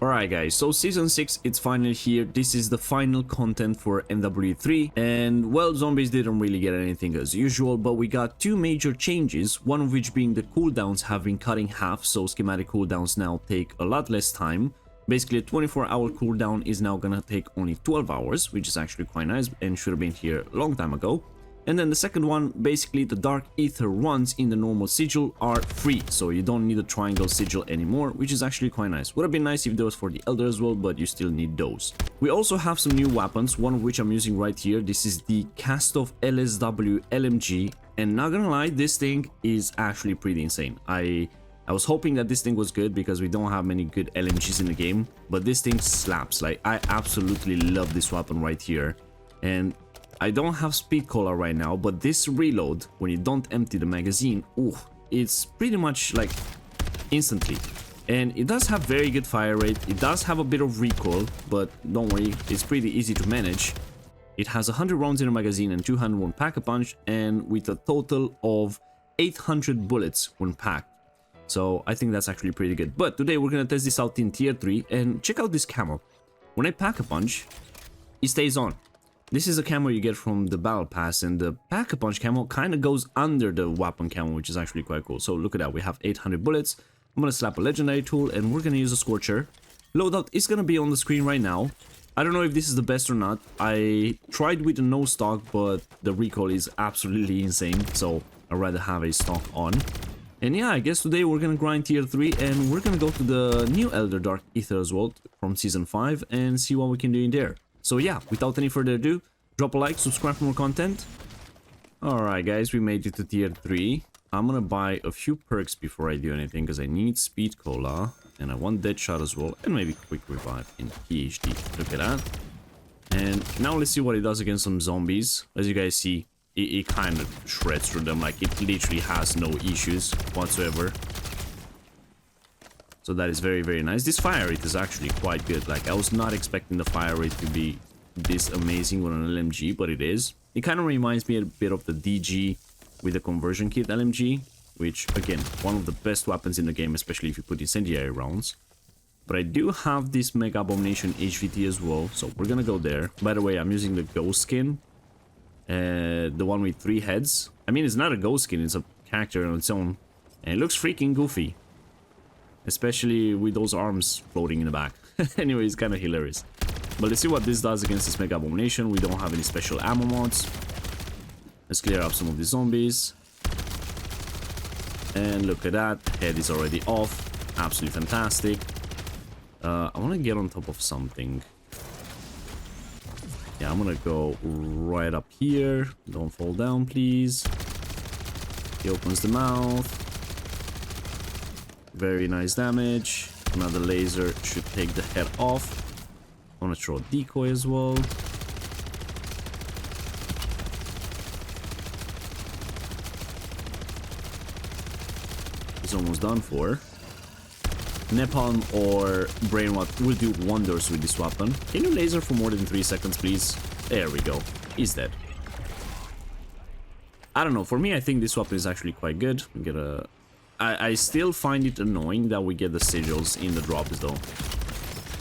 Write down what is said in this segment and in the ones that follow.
Alright guys, so season 6, it's finally here. This is the final content for MW3, and well, zombies didn't really get anything as usual, but we got two major changes, one of which being the cooldowns have been cut in half, so schematic cooldowns now take a lot less time. Basically a 24-hour cooldown is now gonna take only 12 hours, which is actually quite nice and should have been here a long time ago. And then the second one, basically the Dark Aether runs in the normal sigil are free, so you don't need a triangle sigil anymore, which is actually quite nice. Would have been nice if there was for the Elder as well, but you still need those. We also have some new weapons, one of which I'm using right here. This is the Cast-Off LSW LMG, and not gonna lie, this thing is actually pretty insane. I was hoping that this thing was good because we don't have many good LMGs in the game, but this thing slaps. Like, I absolutely love this weapon right here. And I don't have speed cola right now, but this reload, when you don't empty the magazine, ooh, it's pretty much like instantly. And it does have very good fire rate, it does have a bit of recoil, but don't worry, it's pretty easy to manage. It has 100 rounds in a magazine and 201 pack-a-punch, and with a total of 800 bullets when packed. So I think that's actually pretty good. But today we're gonna test this out in tier 3, and check out this camo. When I pack-a-punch, it stays on. This is a camo you get from the battle pass, and the pack-a-punch camo kind of goes under the weapon camo, which is actually quite cool. So look at that, we have 800 bullets. I'm gonna slap a legendary tool, and we're gonna use a scorcher. Loadout is gonna be on the screen right now. I don't know if this is the best or not. I tried with a no stock, but the recoil is absolutely insane, so I'd rather have a stock on. And yeah, I guess today we're gonna grind tier 3, and we're gonna go to the new Elder Dark Aether as well from season 5 and see what we can do in there. So yeah, without any further ado, drop a like, subscribe for more content. Alright guys, we made it to tier 3. I'm gonna buy a few perks before I do anything, because I need speed cola, and I want dead shot as well, and maybe quick revive in PhD. Look at that. And now let's see what it does against some zombies. As you guys see, it kind of shreds through them, like it literally has no issues whatsoever. So that is very, very nice. This fire rate is actually quite good. Like, I was not expecting the fire rate to be this amazing with an LMG, but it is. It kind of reminds me a bit of the DG with the conversion kit LMG, which, again, one of the best weapons in the game, especially if you put incendiary rounds. But I do have this Mega Abomination HVT as well, so we're gonna go there. By the way, I'm using the ghost skin, the one with 3 heads. I mean, it's not a ghost skin, it's a character on its own, and it looks freaking goofy. Especially with those arms floating in the back. Anyway, it's kind of hilarious. But let's see what this does against this Mega Abomination. We don't have any special ammo mods. Let's clear up some of the zombies. And look at that. Head is already off. Absolutely fantastic. I want to get on top of something. Yeah, I'm going to go right up here. Don't fall down, please. He opens the mouth. Very nice damage. Another laser should take the head off. I want to throw a decoy as well. It's almost done for. Napalm or brain rot will do wonders with this weapon. Can you laser for more than 3 seconds, please? There we go. He's dead. I don't know. For me, I think this weapon is actually quite good. We get a... I still find it annoying that we get the sigils in the drops though.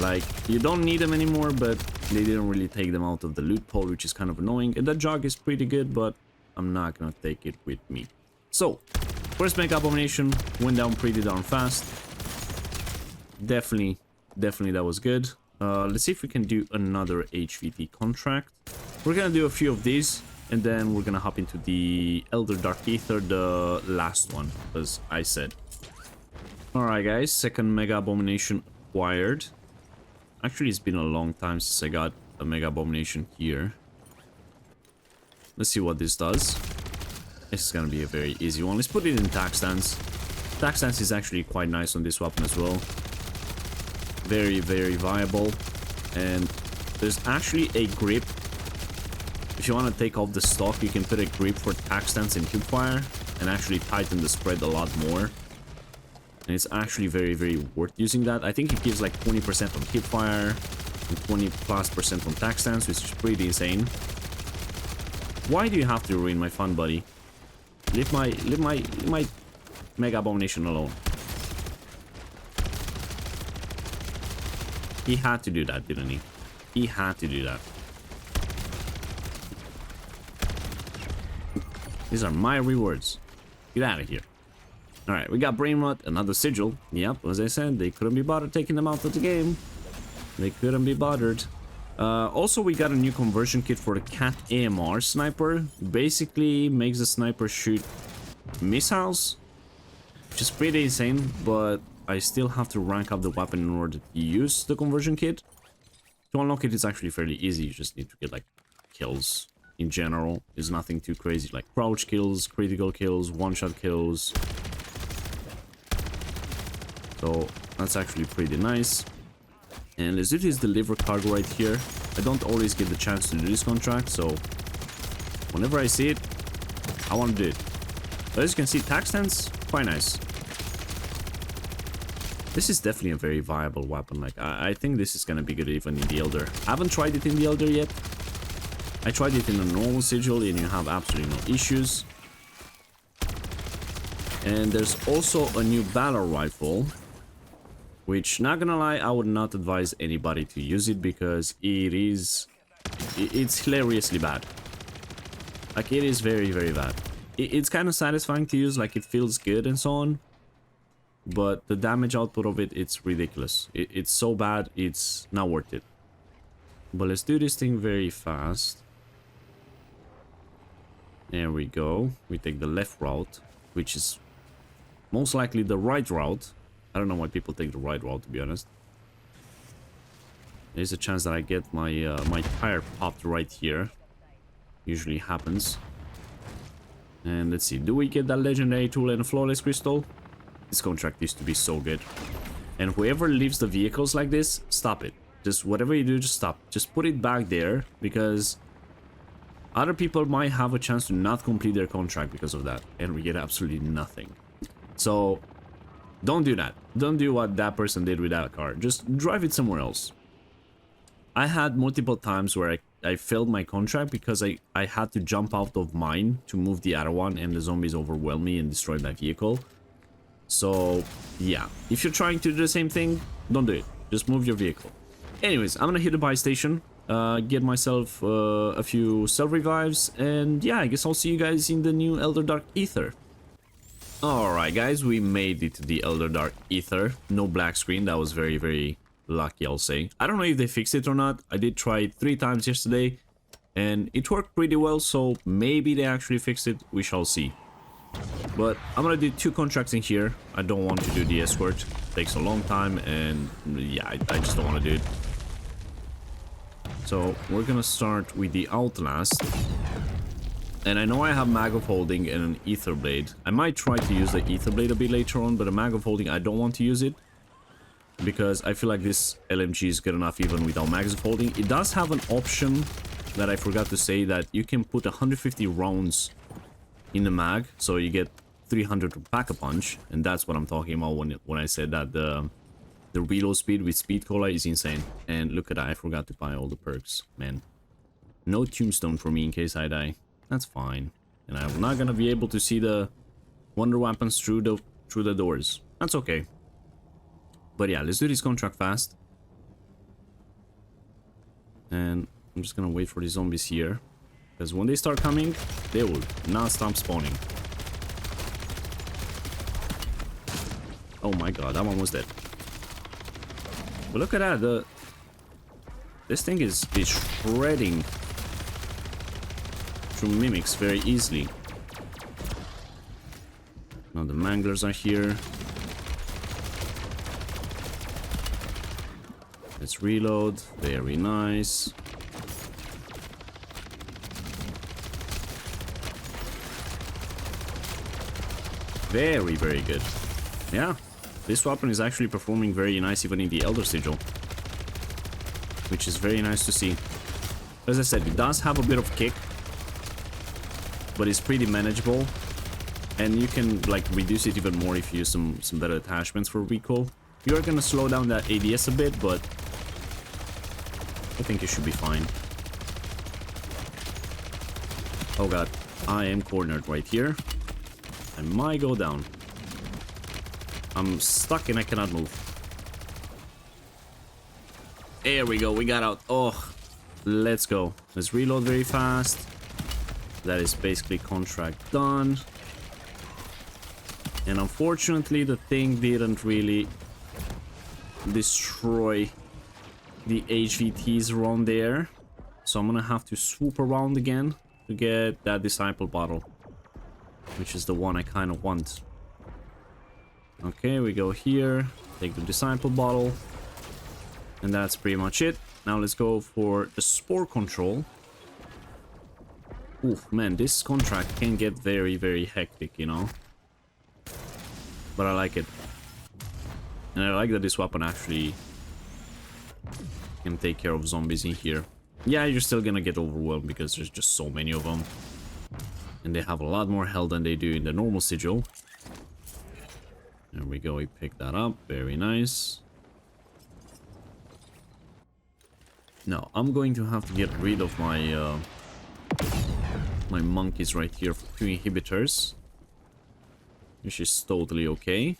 Like, you don't need them anymore, but they didn't really take them out of the loot pool, which is kind of annoying. And that jog is pretty good, but I'm not gonna take it with me. So, first Mega Abomination went down pretty darn fast. Definitely that was good. Let's see if we can do another HVT contract. We're gonna do a few of these. And then we're gonna hop into the Elder Dark Aether, the last one, as I said. Alright guys, second Mega Abomination acquired. Actually, it's been a long time since I got a Mega Abomination here. Let's see what this does. This is gonna be a very easy one. Let's put it in attack stance. Attack stance is actually quite nice on this weapon as well. Very, very viable. And there's actually a grip. If you want to take off the stock, you can put a grip for attack stance and hipfire and actually tighten the spread a lot more. And it's actually very, very worth using that. I think it gives like 20% on hipfire and 20+% on attack stance, which is pretty insane. Why do you have to ruin my fun, buddy? Leave my Mega Abomination alone. He had to do that, didn't he? He had to do that. These are my rewards. Get out of here. Alright, we got Brain Rot, another Sigil. Yep, as I said, they couldn't be bothered taking them out of the game. They couldn't be bothered. Also, we got a new conversion kit for the Cat AMR sniper. Basically, makes the sniper shoot missiles, which is pretty insane, but I still have to rank up the weapon in order to use the conversion kit. To unlock it, it's actually fairly easy. You just need to get, like, kills. In general, it's nothing too crazy, like crouch kills, critical kills, one-shot kills. So that's actually pretty nice. And let's do this deliver cargo right here. I don't always get the chance to do this contract, so whenever I see it, I want to do it. But as you can see, tax stands, quite nice. This is definitely a very viable weapon. Like I think this is gonna be good even in the Elder. I haven't tried it in the Elder yet. I tried it in a normal Sigil and you have absolutely no issues. And there's also a new battle rifle, which, not gonna lie, I would not advise anybody to use it because it's hilariously bad. Like, it is very, very bad. It's kind of satisfying to use, like, it feels good and so on. But the damage output of it, it's ridiculous. It's so bad, it's not worth it. But let's do this thing very fast. There we go. We take the left route, which is most likely the right route. I don't know why people take the right route, to be honest. There's a chance that I get my my tire popped right here. Usually happens. And let's see, do we get that legendary tool and a flawless crystal? This contract used to be so good. And whoever leaves the vehicles like this, stop it. Just whatever you do, just stop. Just put it back there, because other people might have a chance to not complete their contract because of that, and we get absolutely nothing. So don't do that. Don't do what that person did with that car. Just drive it somewhere else. I had multiple times where I failed my contract because I had to jump out of mine to move the other one, and the zombies overwhelmed me and destroyed my vehicle. So yeah, if you're trying to do the same thing, don't do it. Just move your vehicle. Anyways, I'm gonna hit the buy station, get myself a few cell revives, and yeah, I guess I'll see you guys in the new Elder Dark Aether. Alright guys, we made it to the Elder Dark Aether. No black screen, that was very, very lucky, I'll say. I don't know if they fixed it or not. I did try it 3 times yesterday, and it worked pretty well, so maybe they actually fixed it. We shall see. But I'm gonna do 2 contracts in here. I don't want to do the escort. It takes a long time, and yeah, I just don't want to do it. So we're gonna start with the Outlast. And I know I have Mag of Holding and an Ether Blade. I might try to use the Ether Blade a bit later on, but the Mag of Holding, I don't want to use it, because I feel like this LMG is good enough even without Mags of Holding. It does have an option that I forgot to say, that you can put 150 rounds in the mag, so you get 300 to pack a punch, and that's what I'm talking about when I said that the reload speed with Speed Cola is insane. And look at that, I forgot to buy all the perks, man. No tombstone for me in case I die. That's fine. And I'm not gonna be able to see the wonder weapons through the doors. That's okay. But yeah, let's do this contract fast. And I'm just gonna wait for the zombies here, because when they start coming, they will not stop spawning. Oh my god, that one was dead. But look at that, this thing is shredding through mimics very easily. Now the manglers are here. Let's reload. Very nice. Very, very good. Yeah, this weapon is actually performing very nice even in the Elder Sigil, which is very nice to see. As I said, it does have a bit of kick, but it's pretty manageable, and you can like reduce it even more if you use some better attachments for recoil. You're gonna slow down that ADS a bit, but I think you should be fine. Oh god, I am cornered right here. I might go down. I'm stuck and I cannot move. There we go. We got out. Oh, let's go. Let's reload very fast. That is basically contract done. And unfortunately, the thing didn't really destroy the HVTs around there. So I'm gonna have to swoop around again to get that disciple bottle, which is the one I kind of want. Okay, we go here, take the disciple bottle, and that's pretty much it. Now let's go for the spore control. Oof, man, this contract can get very, very hectic, you know. But I like it. And I like that this weapon actually can take care of zombies in here. Yeah, you're still gonna get overwhelmed because there's just so many of them. And they have a lot more health than they do in the normal sigil. There we go, we picked that up. Very nice. Now, I'm going to have to get rid of my my monkeys right here for 2 inhibitors. Which is totally okay.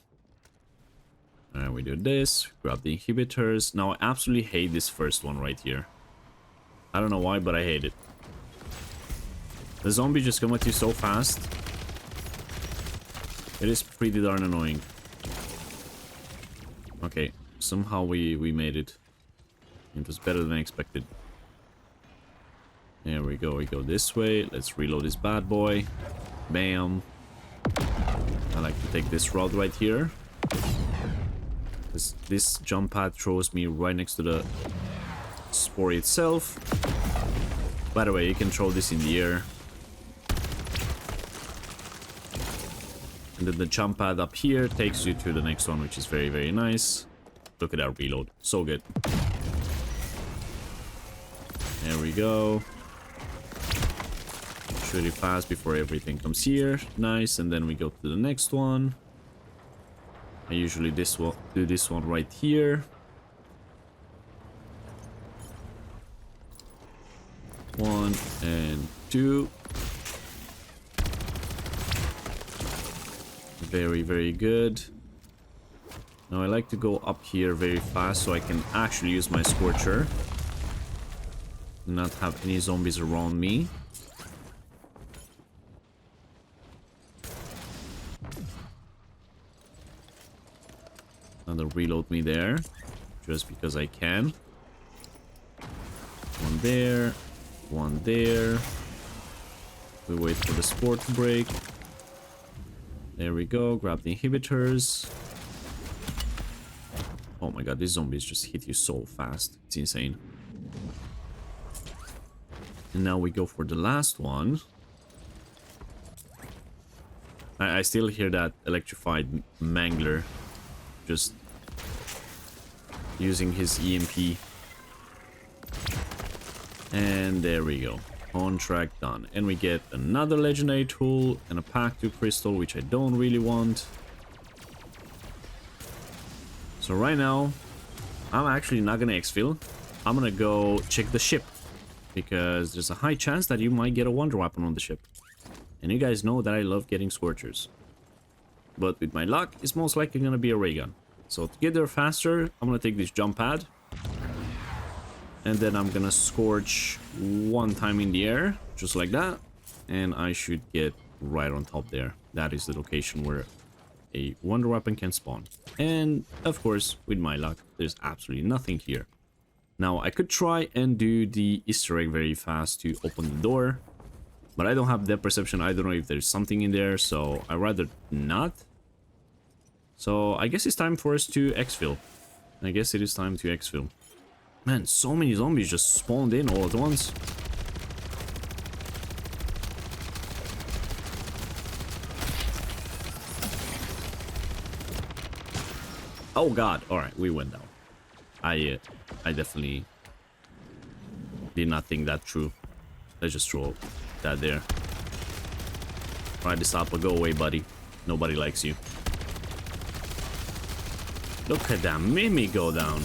And we do this, grab the inhibitors. Now I absolutely hate this first one right here. I don't know why, but I hate it. The zombies just come at you so fast. It is pretty darn annoying. Okay, somehow we made it. It was better than I expected. There we go this way. Let's reload this bad boy. Bam. I like to take this route right here. This jump pad throws me right next to the spore itself. By the way, you can throw this in the air. And then the jump pad up here takes you to the next one, which is very, very nice. Look at that reload. So good. There we go. Shoot it fast before everything comes here. Nice. And then we go to the next one. I usually do this one right here. One and two. Very, very good. Now I like to go up here very fast so I can actually use my Scorcher. Not have any zombies around me. Another reload me there. Just because I can. One there. One there. We wait for the spore to break. There we go. Grab the inhibitors. Oh my god, these zombies just hit you so fast. It's insane. And now we go for the last one. I still hear that electrified mangler just using his EMP. And there we go. Contract done. And we get another legendary tool and a pack 2 crystal, which I don't really want. So right now, I'm actually not gonna exfil. I'm gonna go check the ship. Because there's a high chance that you might get a wonder weapon on the ship. And you guys know that I love getting Scorchers. But with my luck, it's most likely gonna be a ray gun. So to get there faster, I'm gonna take this jump pad. And then I'm gonna Scorch one time in the air, just like that. And I should get right on top there. That is the location where a wonder weapon can spawn. And of course, with my luck, there's absolutely nothing here. Now, I could try and do the Easter egg very fast to open the door. But I don't have depth perception. I don't know if there's something in there, so I'd rather not. So I guess it's time for us to exfil. I guess it is time to exfil. Man, so many zombies just spawned in all at once. Oh god, alright, we went down. I definitely did not think that through. Let's just throw that there. Alright, Disciple, go away, buddy. Nobody likes you. Look at that Mimi go down.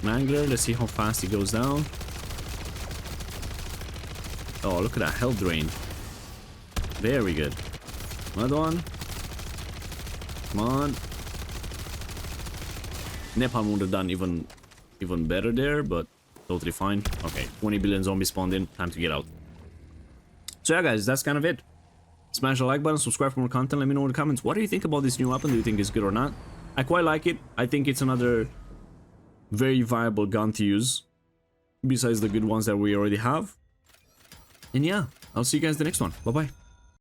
Mangler, let's see how fast he goes down. Oh, look at that health drain. Very good. Another one. Come on. Napalm would have done even better there, but totally fine. Okay, 20 billion zombies spawned in. Time to get out. So yeah, guys, that's kind of it. Smash the like button, subscribe for more content. Let me know in the comments. What do you think about this new weapon? Do you think it's good or not? I quite like it. I think it's another very viable gun to use, besides the good ones that we already have. And yeah, I'll see you guys in the next one. Bye-bye.